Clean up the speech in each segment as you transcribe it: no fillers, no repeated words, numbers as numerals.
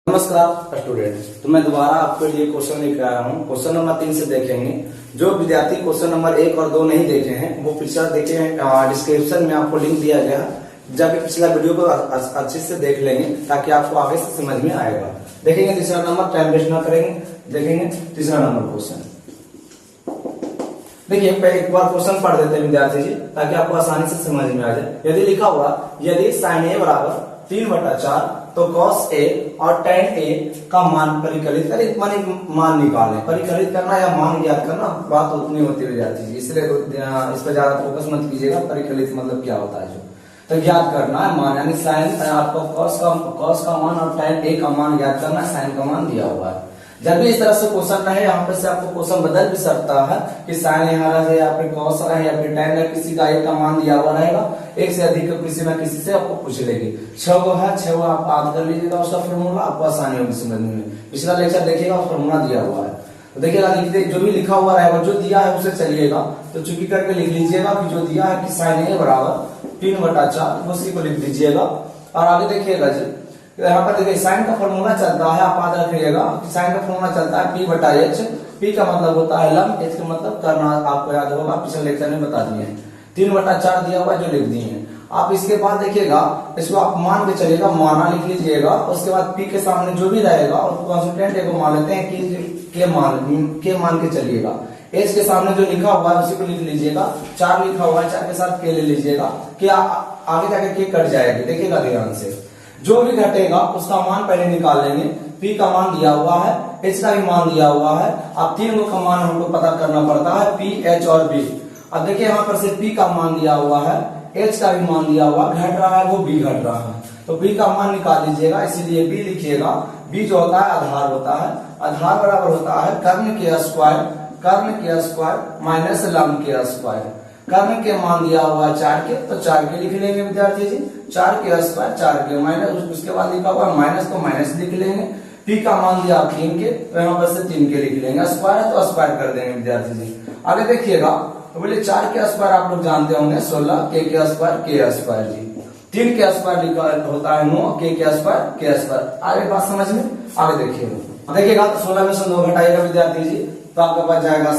नमस्कार स्टूडेंट, तो मैं दोबारा आपके लिए क्वेश्चन लेकर आया हूँ। क्वेश्चन नंबर 3 से देखेंगे। जो विद्यार्थी क्वेश्चन नंबर 1 और 2 नहीं देखे हैं वो पिछला देखे हैं, डिस्क्रिप्शन में आपको लिंक दिया गया है। जाके पिछला वीडियो को अच्छे से देख लेंगे ताकि आपको आगे से समझ में आएगा। देखेंगे तीसरा नंबर, टाइम वेस्ट ना करेंगे, देखेंगे तीसरा नंबर क्वेश्चन। देखिए एक बार क्वेश्चन पढ़ देते हैं विद्यार्थी जी ताकि आपको आसानी से समझ में आ जाए। यदि लिखा हुआ यदि sin a बराबर 3/4 तो cos a और tan a का मान परिकलित करें, मान निकालें। परिकलित करना या मान ज्ञात करना बात उतनी होती है विद्यार्थी जी, इसलिए इस पर ज्यादा फोकस मत कीजिएगा। परिकलित मतलब क्या होता है जो तो ज्ञात करना है मान, यानी साइन आपको cos का मान और tan a का मान ज्ञात करना है। साइन का मान दिया हुआ है। जब भी इस तरह से क्वेश्चन रहे यहाँ पे से आपको क्वेश्चन बदल भी सकता है कि साइन यहाँ रहे या फिर कॉस रहे या फिर tan है, किसी का एक का मान दिया हुआ रहेगा, एक से अधिक किसी न किसी से आपको पूछ लेगी। 6 है, 6 आप याद कर लीजिएगा, उसका फॉर्मूला आपको आसानी होगी समझने में। पिछला लेक्चर देखिएगा, फॉर्मूला दिया हुआ है तो देखिएगा, जो भी लिखा हुआ रहेगा जो दिया है उसे चलिएगा तो चुकी करके लिख लीजिएगा कि जो दिया है कि साइन a बराबर 3/4 उसी को लिख दीजिएगा। और आगे देखिएगा जी, यहाँ पर देखिए साइन का फॉर्मूला चलता है, आप याद रखिएगा साइन का फॉर्मूला चलता है p/h। p का मतलब होता है लंब, h का मतलब करना, आपको याद होगा पिछले लेक्चर में बता दिए हैं। 3/4 दिया हुआ जो लिख दिए हैं। आप इसके बाद देखिएगा, इसको आप मान के चलिएगा, माना लिख लीजिएगा। उसके बाद p के सामने जो भी रहेगा उसको कांस्टेंट को मान लेते हैं कि के मान के चलिएगा। h के सामने जो लिखा हुआ है उसी को लिख लीजिएगा। 4 लिखा हुआ है, 4 के साथ k ले लीजिएगा कि आगे जाके k कट जाएगी। देखिएगा ध्यान से, जो भी घटेगा उसका मान पहले निकाल लेंगे। p का मान दिया हुआ है, h का भी मान दिया हुआ है। अब तीनों का मान हमको पता करना पड़ता है, p, h और b। अब देखिए यहाँ पर से p का मान दिया हुआ है, h का भी मान दिया हुआ, घट रहा है वो b घट रहा है, तो b का मान निकाल लीजिएगा। इसीलिए b लिखिएगा। b जो होता है आधार होता है, आधार बराबर होता है कर्ण के स्क्वायर माइनस लंब के स्क्वायर। कर्ण के मान दिया हुआ है 4 के, तो 4 के लिख लेंगे विद्यार्थी जी। 4 के स्क्वायर 4 के माइनस, उसके बाद लिखा हुआ माइनस तो माइनस लिख लेंगे। p का मान दिया 3 के, तो यहाँ पर से 3 के लिख लेंगे। स्क्वायर है तो स्क्वायर कर देंगे विद्यार्थी जी। आगे देखिएगा, तो बोले 4 के स्क्वायर आप लोग जानते होंगे 16, के स्क्वायर जी। 3 के स्क्वायर लिखा होता है 9, के स्क्वायर। आगे बात समझ में आगे देखिएगा तो 16 में से 9 घटाइएगा विद्यार्थी जी, तो आपके पास जाएगा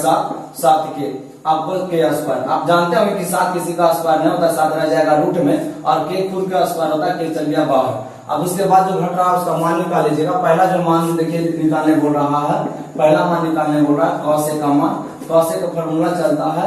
7 के, आपको के स्क्वायर। आप जानते होंगे कि 7 किसी का स्क्वायर नहीं होता, 7 रह जाएगा रूट में, और के खुद का स्क्वायर होता है, के चल गया बाहर। अब उसके बाद जो घट रहा है उसका मान निकाल लीजिएगा। पहला जो मान देखिए निकालने बोल रहा है, पहला मान निकालने बोल रहा है cos a का मान। cos a का फॉर्मूला चलता है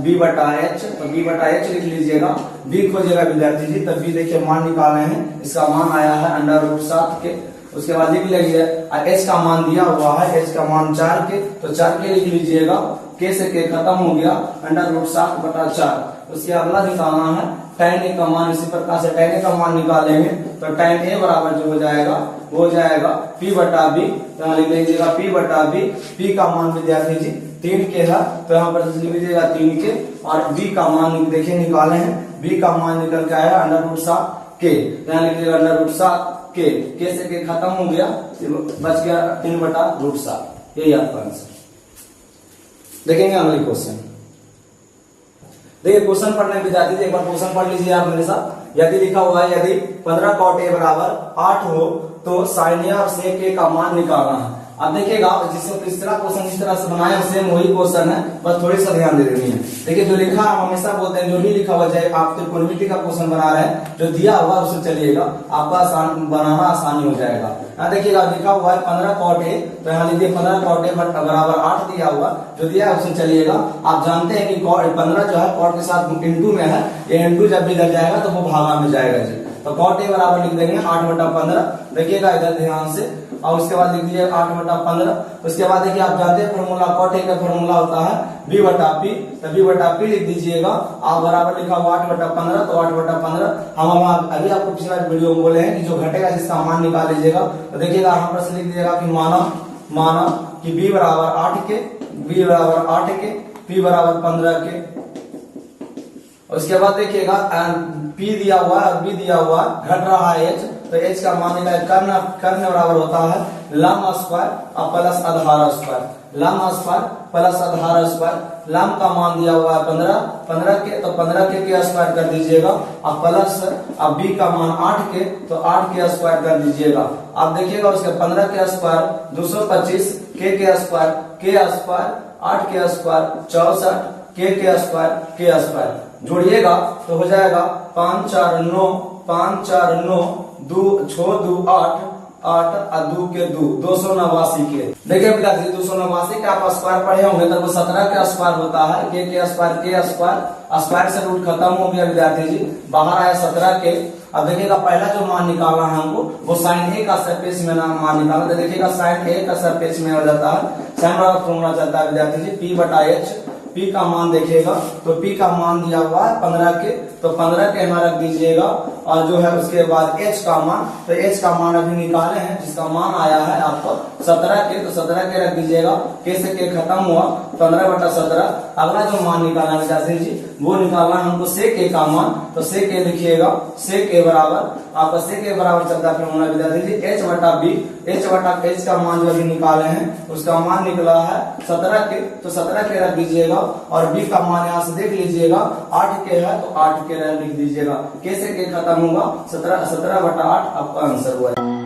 b/h, तो b/h लिख लीजिएगा। b खोजिएगा विद्यार्थी जी, तब b देखिए मान निकाले हैं, इसका मान आया है √7 के। उसके बाद लिख लीजिए h का मान दिया हुआ है, h का मान 4 के, तो 4 के लिख लीजिएगा। k से k खत्म हो गया, √7/4। उसके अगला निकालना है tan a का मान। इसी प्रकार से tan a का मान निकालेंगे तो tan a बराबर जो हो जाएगा वो हो जाएगा p/b। यहाँ लिख लीजिएगा p/b। p का मान विद्यार्थी जी 3 के है, तो यहाँ पर लिख लीजिएगा 3 के। और b का मान देखिए निकाले हैं, b का मान निकल के आया √7 के, यहाँ लिख लीजिएगा √7 के से के खत्म हो गया, बच गया 3/√7। यही आपका आंसर। देखेंगे अगले क्वेश्चन। देखिए क्वेश्चन पढ़ने विद्यार्थी एक बार क्वेश्चन पढ़ लीजिए आप मेरे साथ। यदि लिखा हुआ है यदि 15 cot a बराबर 8 हो तो sin a और sec a का मान निकालना है। अब देखिएगा जिससे तीसरा क्वेश्चन जिस तरह से बनाया सेम वही क्वेश्चन है, बस थोड़ी सा ध्यान दे देनी है। देखिए जो लिखा हम हमेशा बोलते हैं, जो भी लिखा हुआ चाहे आप त्रिकोणमिति का क्वेश्चन बना रहे हैं, जो दिया हुआ उसे चलिएगा, आपका बनाना आसानी हो जाएगा। यहाँ देखिएगा लिखा हुआ है 15 cot a, तो यहाँ लीजिए 15 cot a बराबर 8 दिया हुआ, जो दिया है उसे चलिएगा। आप जानते हैं कि 15 जो है cot के साथ इंटू में है, ये इंटू जब भी लग जाएगा तो वो भागा में जाएगा जी। तो cot a बराबर लिख देंगे 8/15। देखिएगा इधर ध्यान से, और उसके बाद लिख दीजिए 8/15। उसके बाद देखिए आप जानते हैं फॉर्मूला cot a का फॉर्मूला होता है b/p, तो b/p लिख दीजिएगा। आप बराबर लिखा हुआ 8/15, तो 8/15 हम अभी आपको पिछला वीडियो में बोले हैं कि जो घटेगा जिसका मान निकाल लीजिएगा। तो देखिएगा यहाँ पर से लिख दीजिएगा कि माना कि b बराबर 8 के, p बराबर 15 के, उसके बाद देखिएगा P दिया हुआ है और B दिया हुआ है, घट रहा है H, तो H का मान कर्ण बराबर होता है लम स्क्वायर और प्लस आधार स्क्वायर, लम स्क्वायर प्लस आधार स्क्वायर। लम का मान दिया हुआ है 15 के, तो 15 के स्क्वायर कर दीजिएगा और प्लस अब B का मान 8 के, तो 8 के स्क्वायर कर दीजिएगा। आप देखिएगा उसके 15 के स्क्वायर 225, के स्क्वायर 8 के स्क्वायर 64, के स्क्वायर जोड़िएगा तो हो जाएगा 5 4 9, 5 4 9, 2 6 2 8, 8 और 2 के 2, 289 के। देखिए विद्यार्थी 289 के आप स्क्वायर पढ़े होंगे तो वो 17 का स्क्वायर होता है, के स्क्वायर से रूट खत्म हो गया विद्यार्थी जी, बाहर आया 17 के। अब देखिएगा पहला जो मान निकालना है हमको वो साइन ए का सरफेस में मान निकालना, तो देखिएगा साइन ए का सरफेस में हो जाता है, साइन बराबर फॉर्मूला चलता है विद्यार्थी जी P/H। P का मान देखिएगा तो P का मान दिया हुआ है 15 के, तो 15 के यहाँ रख दीजिएगा और जो है उसके बाद H का मान, तो H का मान अभी निकाले हैं जिसका मान आया है आपको 17 के, तो 17 के रख दीजिएगा, के से के खत्म हुआ 15/17। अगला जो मान निकालना विद्यार्थी जी वो निकालना हमको सेक ए का मान, तो सेक ए लिखिएगा, सेक ए बराबर आपका सेक ए बराबर चलता है फॉर्मूला विद्यार्थी जी H/B। H का मान जो अभी निकाले हैं उसका मान निकला है 17 के, तो 17 के रख दीजिएगा और B का मान यहाँ से देख लीजिएगा 8 के है, तो 8 के लिख दीजिएगा, के से के खत्म होगा 17/8 आपका आंसर हुआ है।